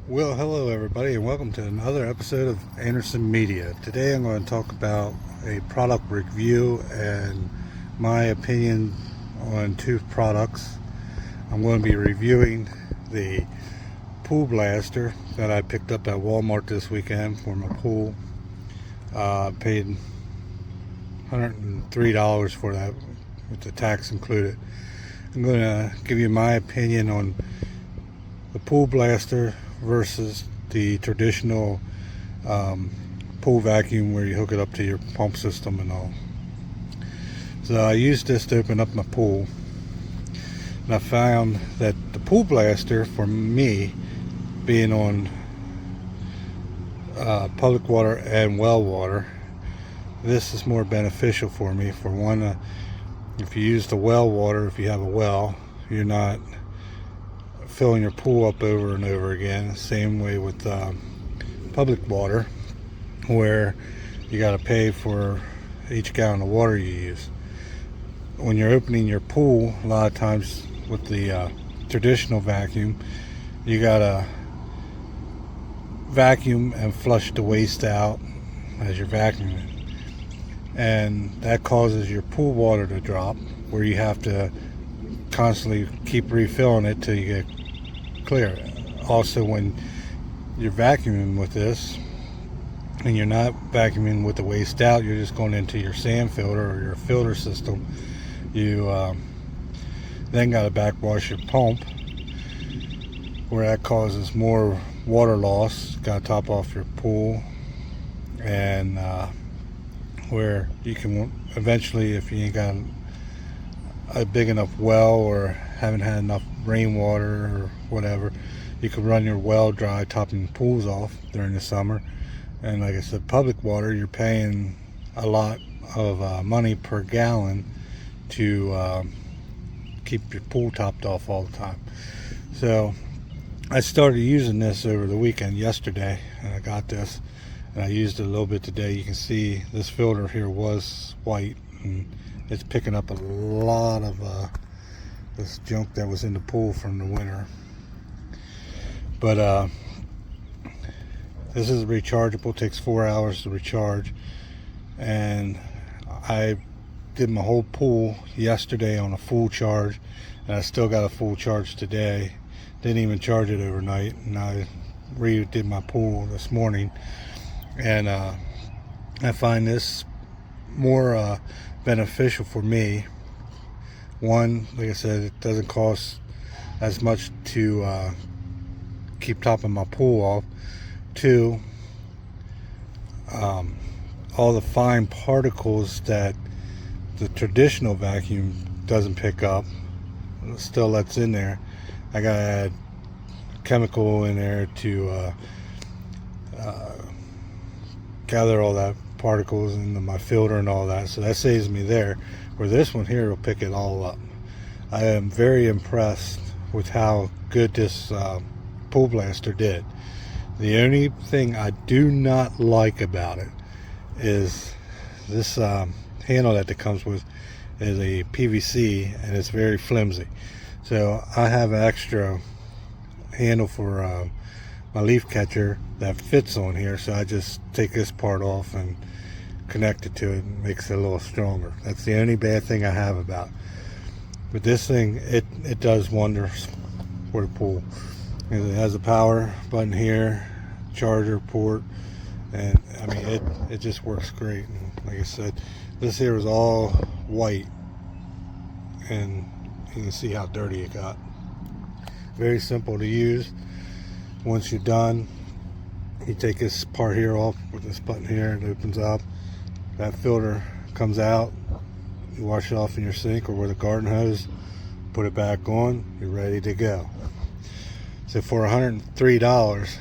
Well, hello everybody, and welcome to another episode of Anderson Media. Today I'm going to talk about a product review and my opinion on two products. I'm going to be reviewing the pool blaster that I picked up at Walmart this weekend for my pool. Paid $103 for that with the tax included. I'm going to give you my opinion on the pool blaster versus the traditional pool vacuum where you hook it up to your pump system and all. So I used this to open up my pool, and I found that the pool blaster, for me, being on public water and well water, this is more beneficial for me. For one, if you use the well water, if you have a well, you're not filling your pool up over and over again. Same way with public water, where you got to pay for each gallon of water you use. When you're opening your pool, a lot of times with the traditional vacuum, you got to vacuum and flush the waste out as you're vacuuming, and that causes your pool water to drop, where you have to constantly keep refilling it till you get clear. Also, when you're vacuuming with this and you're not vacuuming with the waste out, you're just going into your sand filter or your filter system, you then got to backwash your pump, where that causes more water loss. Got to top off your pool, and where you can eventually, if you ain't got a big enough well or haven't had enough rainwater or whatever, you can run your well dry, topping pools off during the summer. And like I said, public water, you're paying a lot of money per gallon to keep your pool topped off all the time. So I started using this over the weekend, yesterday, and I got this and I used it a little bit today. You can see this filter here was white, and it's picking up a lot of this junk that was in the pool from the winter. But this is rechargeable. Takes 4 hours to recharge, and I did my whole pool yesterday on a full charge, and I still got a full charge today. Didn't even charge it overnight, and I redid my pool this morning, and I find this more beneficial for me. One, like I said, it doesn't cost as much to keep topping my pool off. Two, all the fine particles that the traditional vacuum doesn't pick up still lets in there. I gotta add chemical in there to gather all that particles into my filter and all that, so that saves me there. Where this one here will pick it all up. I am very impressed with how good this pool blaster did. The only thing I do not like about it is this handle that it comes with is a PVC, and it's very flimsy. So I have an extra handle for my leaf catcher that fits on here, so I just take this part off and connect it to it, and makes it a little stronger. That's the only bad thing I have about it. But this thing, it does wonders for the pool. It has a power button here, charger port, and I mean it just works great. And like I said, this here is all white, and you can see how dirty it got. Very simple to use. Once you're done, you take this part here off with this button here, it opens up. That filter comes out. You wash it off in your sink or with a garden hose, put it back on, you're ready to go. So for $103,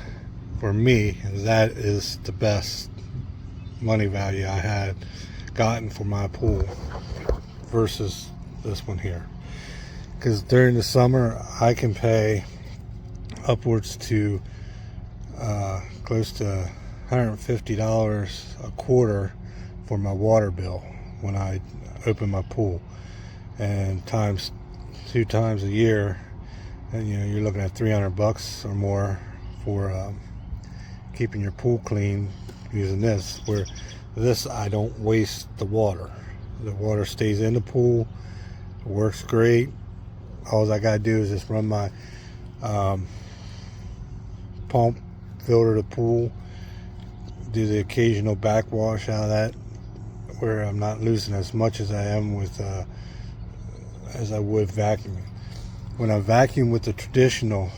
for me, that is the best money value I had gotten for my pool versus this one here. Because during the summer, I can pay upwards to close to $150 a quarter for my water bill when I open my pool, and times 2 times a year, and you're looking at $300 or more for keeping your pool clean using this, where this I don't waste the water. The water stays in the pool. It works great. All I gotta do is just run my pump, filter the pool, do the occasional backwash out of that, where I'm not losing as much as I am with as I would vacuuming. When I vacuum with the traditional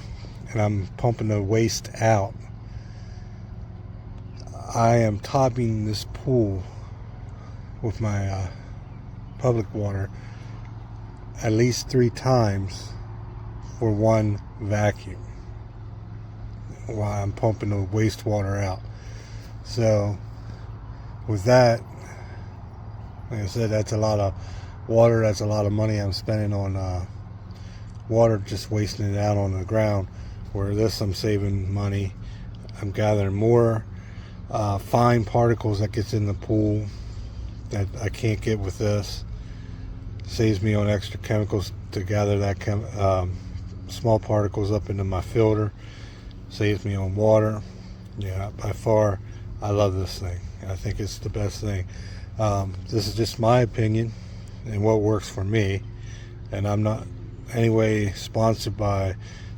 and I'm pumping the waste out, I am topping this pool with my public water at least 3 times for one vacuum while I'm pumping the wastewater out. So with that, like I said, that's a lot of water, that's a lot of money I'm spending on water, just wasting it out on the ground. Where this, I'm saving money. I'm gathering more fine particles that gets in the pool that I can't get with this. Saves me on extra chemicals to gather that small particles up into my filter. Saves me on water. Yeah, by far, I love this thing. I think it's the best thing. This is just my opinion and what works for me, and I'm not anyway sponsored by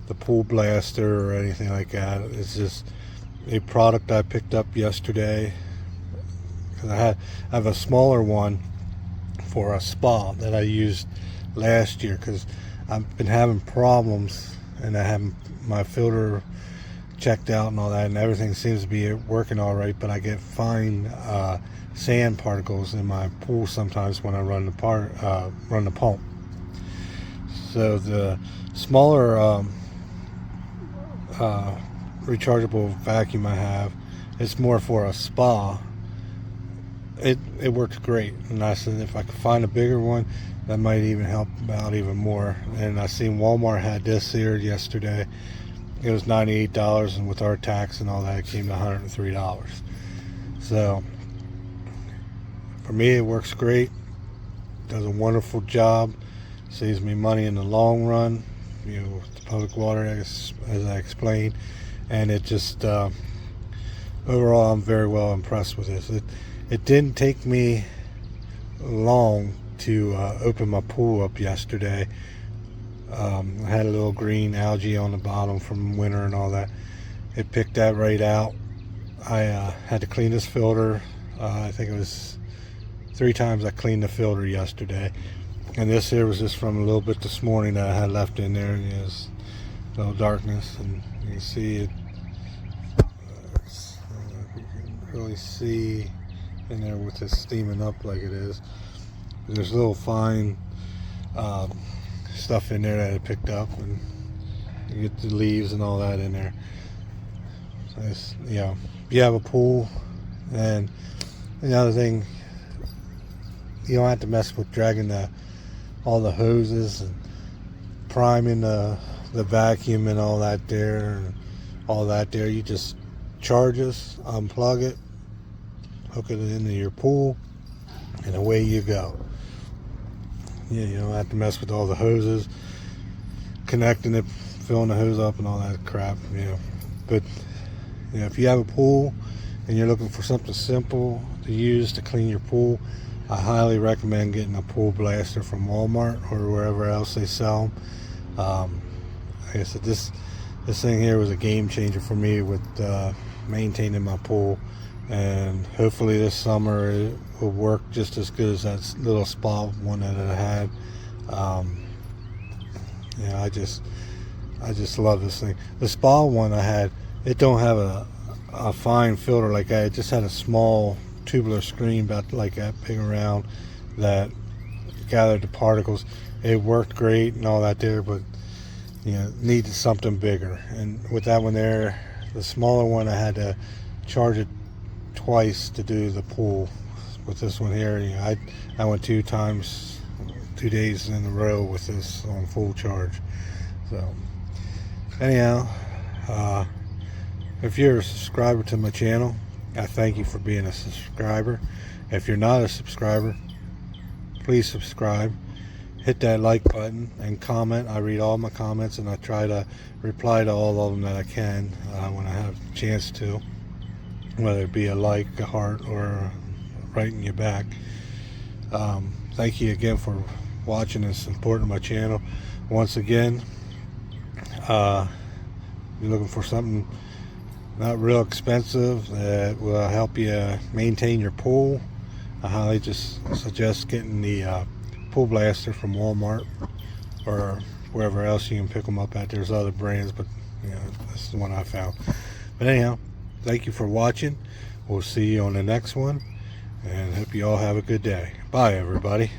the Pool Blaster or anything like that. It's just a product I picked up yesterday. I have a smaller one for a spa that I used last year because I've been having problems, and I have my filter checked out and all that, and everything seems to be working all right, but I get fine sand particles in my pool sometimes when I run the pump. So the smaller rechargeable vacuum I have, it's more for a spa. It works great, and I said if I could find a bigger one, that might even help out even more. And I seen Walmart had this here yesterday. It was $98, and with our tax and all that, it came to $103. So for me, it works great. Does a wonderful job. Saves me money in the long run. You know, with the public water, as I explained, and it just overall, I'm very well impressed with this. It didn't take me long to open my pool up yesterday. I had a little green algae on the bottom from winter and all that. It picked that right out. I had to clean this filter. I think it was 3 times I cleaned the filter yesterday. And this here was just from a little bit this morning that I had left in there. And there's a little darkness, and you can see it. You can really see in there with it steaming up like it is. There's little fine stuff in there that I picked up, and you get the leaves and all that in there. So it's, you know, if you have a pool, and another thing, you don't have to mess with dragging all the hoses and priming the vacuum and all that there, and all that there. You just charge this, unplug it, hook it into your pool, and away you go. Yeah, you don't have to mess with all the hoses, connecting it, filling the hose up and all that crap, you know. But you know, if you have a pool and you're looking for something simple to use to clean your pool, I highly recommend getting a Pool Blaster from Walmart or wherever else they sell them. Like I said, this thing here was a game changer for me with maintaining my pool, and hopefully this summer it will work just as good as that little spa one that I had. Yeah, I just love this thing. The spa one I had, it don't have a fine filter like that. It just had a small tubular screen about like that big around that gathered the particles. It worked great and all that there, but you know, needed something bigger. And with that one there, the smaller one, I had to charge it twice to do the pool. With this one here, you know, I went 2 days in a row with this on full charge. So anyhow, if you're a subscriber to my channel, I thank you for being a subscriber. If you're not a subscriber, please subscribe. hit that like button and comment. I read all my comments and I try to reply to all of them that I can when I have a chance to, whether it be a like, a heart, or writing you back. Thank you again for watching and supporting my channel. Once again, you're looking for something not real expensive that will help you maintain your pool, I highly just suggest getting the pool blaster from Walmart or wherever else you can pick them up at. There's other brands, but you know, this is the one I found. But anyhow, thank you for watching. We'll see you on the next one, and hope you all have a good day. Bye, everybody.